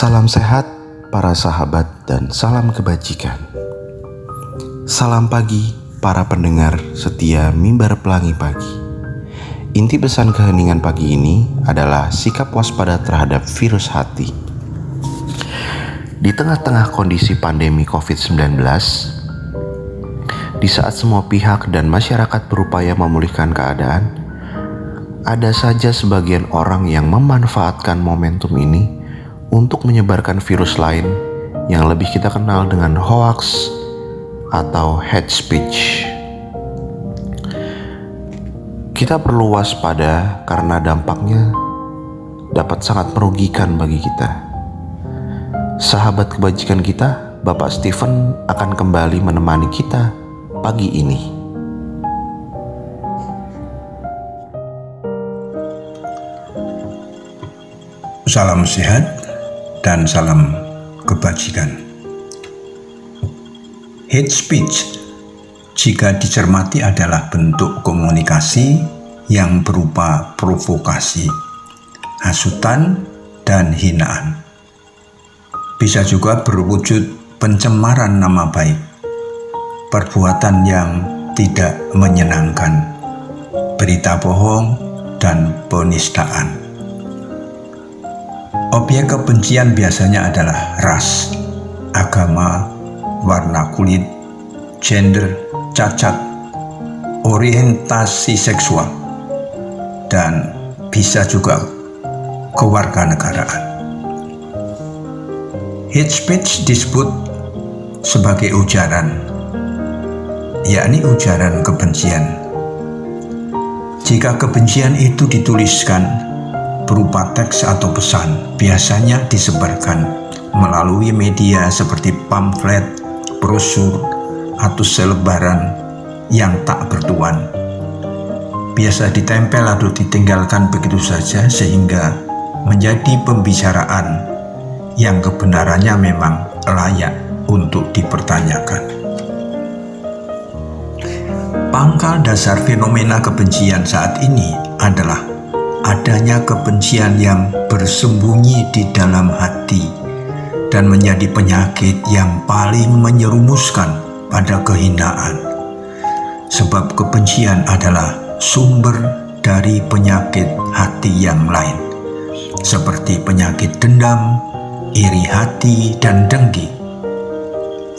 Salam sehat para sahabat dan salam kebajikan. Salam pagi para pendengar setia Mimbar Pelangi Pagi. Inti pesan keheningan pagi ini adalah sikap waspada terhadap virus hati. Di tengah-tengah kondisi pandemi COVID-19, di saat semua pihak dan masyarakat berupaya memulihkan keadaan, ada saja sebagian orang yang memanfaatkan momentum ini untuk menyebarkan virus lain yang lebih kita kenal dengan hoax atau hate speech. Kita perlu waspada karena dampaknya dapat sangat merugikan bagi kita. Sahabat kebajikan kita, Bapak Stephen akan kembali menemani kita pagi ini. Salam sehat dan salam kebajikan. Hate speech, jika dicermati, adalah bentuk komunikasi yang berupa provokasi, hasutan, dan hinaan. Bisa juga berwujud pencemaran nama baik, perbuatan yang tidak menyenangkan, berita bohong, dan penistaan. Objek kebencian biasanya adalah ras, agama, warna kulit, gender, cacat, orientasi seksual, dan bisa juga kewarganegaraan. Hate speech disebut sebagai ujaran, yakni ujaran kebencian. Jika kebencian itu dituliskan berupa teks atau pesan, biasanya disebarkan melalui media seperti pamflet, brosur, atau selebaran yang tak bertuan. Biasa ditempel atau ditinggalkan begitu saja sehingga menjadi pembicaraan yang kebenarannya memang layak untuk dipertanyakan. Pangkal dasar fenomena kebencian saat ini adalah adanya kebencian yang bersembunyi di dalam hati dan menjadi penyakit yang paling menyerumuskan pada kehinaan. Sebab kebencian adalah sumber dari penyakit hati yang lain, seperti penyakit dendam, iri hati, dan dengki.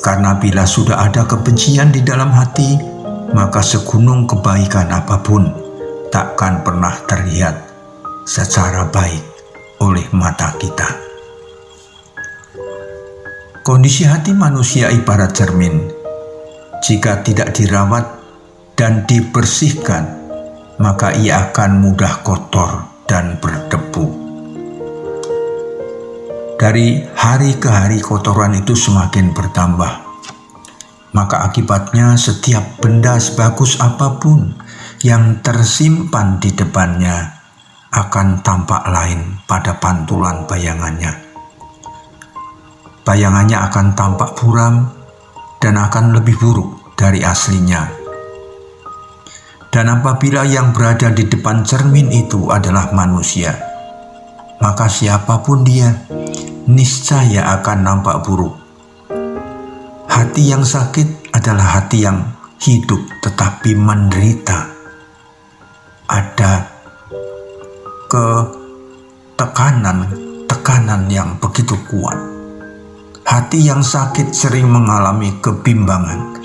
Karena bila sudah ada kebencian di dalam hati, maka segunung kebaikan apapun takkan pernah terlihat secara baik oleh mata kita. Kondisi hati manusia ibarat cermin. Jika tidak dirawat dan dibersihkan, maka ia akan mudah kotor dan berdebu. Dari hari ke hari kotoran itu semakin bertambah. Maka akibatnya setiap benda sebagus apapun yang tersimpan di depannya akan tampak lain pada pantulan bayangannya. Bayangannya akan tampak buram dan akan lebih buruk dari aslinya. Dan apabila yang berada di depan cermin itu adalah manusia, maka siapapun dia, niscaya akan nampak buruk. Hati yang sakit adalah hati yang hidup tetapi menderita. Ada tekanan yang begitu kuat. Hati yang sakit sering mengalami kebimbangan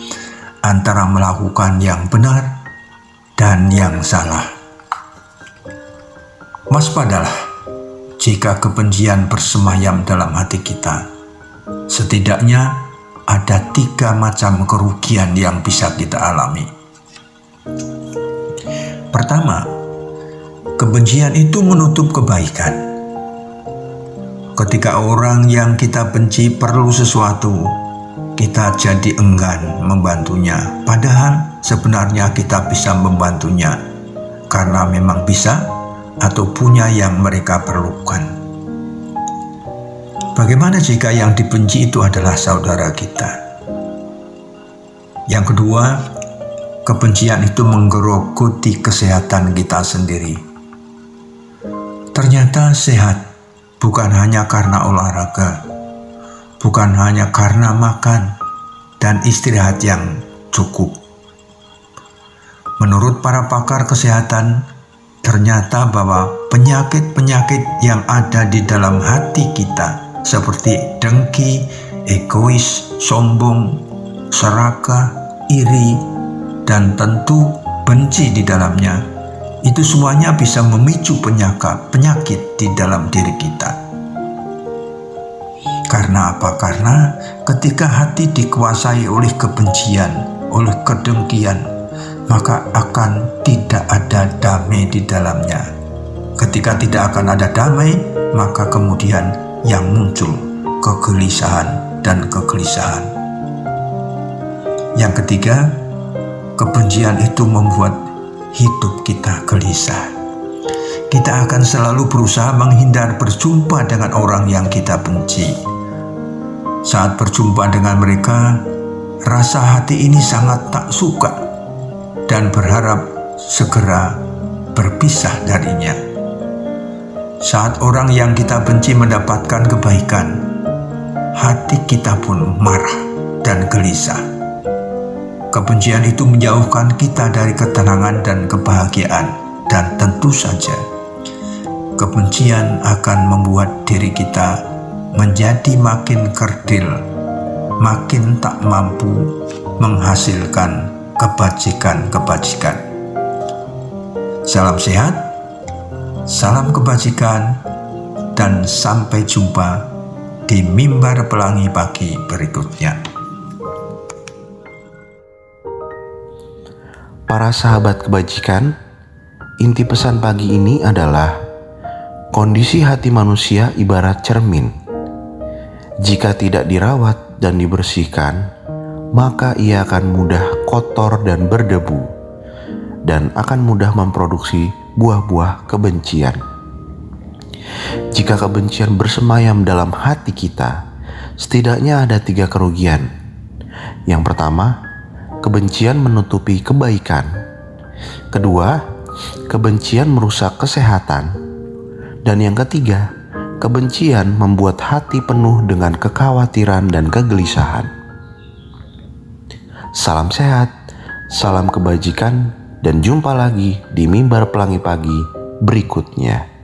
antara melakukan yang benar dan yang salah. Waspadalah jika kebencian bersemayam dalam hati kita. Setidaknya ada 3 macam kerugian yang bisa kita alami. Pertama, kebencian itu menutup kebaikan. Ketika orang yang kita benci perlu sesuatu, kita jadi enggan membantunya. Padahal sebenarnya kita bisa membantunya karena memang bisa atau punya yang mereka perlukan. Bagaimana jika yang dibenci itu adalah saudara kita? Yang kedua, kebencian itu menggerogoti kesehatan kita sendiri. Ternyata sehat bukan hanya karena olahraga, bukan hanya karena makan dan istirahat yang cukup. Menurut para pakar kesehatan, ternyata bahwa penyakit-penyakit yang ada di dalam hati kita seperti dengki, egois, sombong, serakah, iri, dan tentu benci di dalamnya, itu semuanya bisa memicu penyakit di dalam diri kita. Karena apa? Karena ketika hati dikuasai oleh kebencian, oleh kedengkian, maka akan tidak ada damai di dalamnya. Ketika tidak akan ada damai, maka kemudian yang muncul kegelisahan dan kegelisahan. Yang ketiga, kebencian itu membuat hidup kita gelisah. Kita akan selalu berusaha menghindar berjumpa dengan orang yang kita benci. Saat berjumpa dengan mereka, rasa hati ini sangat tak suka dan berharap segera berpisah darinya. Saat orang yang kita benci mendapatkan kebaikan, hati kita pun marah dan gelisah. Kebencian itu menjauhkan kita dari ketenangan dan kebahagiaan, dan tentu saja kebencian akan membuat diri kita menjadi makin kerdil, makin tak mampu menghasilkan kebajikan-kebajikan. Salam sehat, salam kebajikan, dan sampai jumpa di Mimbar Pelangi Pagi berikutnya. Para sahabat kebajikan, inti pesan pagi ini adalah kondisi hati manusia ibarat cermin. Jika tidak dirawat dan dibersihkan, maka ia akan mudah kotor dan berdebu, dan akan mudah memproduksi buah-buah kebencian. Jika kebencian bersemayam dalam hati kita, setidaknya ada 3 kerugian. Yang pertama, kebencian menutupi kebaikan. Kedua, kebencian merusak kesehatan. Dan yang ketiga, kebencian membuat hati penuh dengan kekhawatiran dan kegelisahan. Salam sehat, salam kebajikan, dan jumpa lagi di Mimbar Pelangi Pagi berikutnya.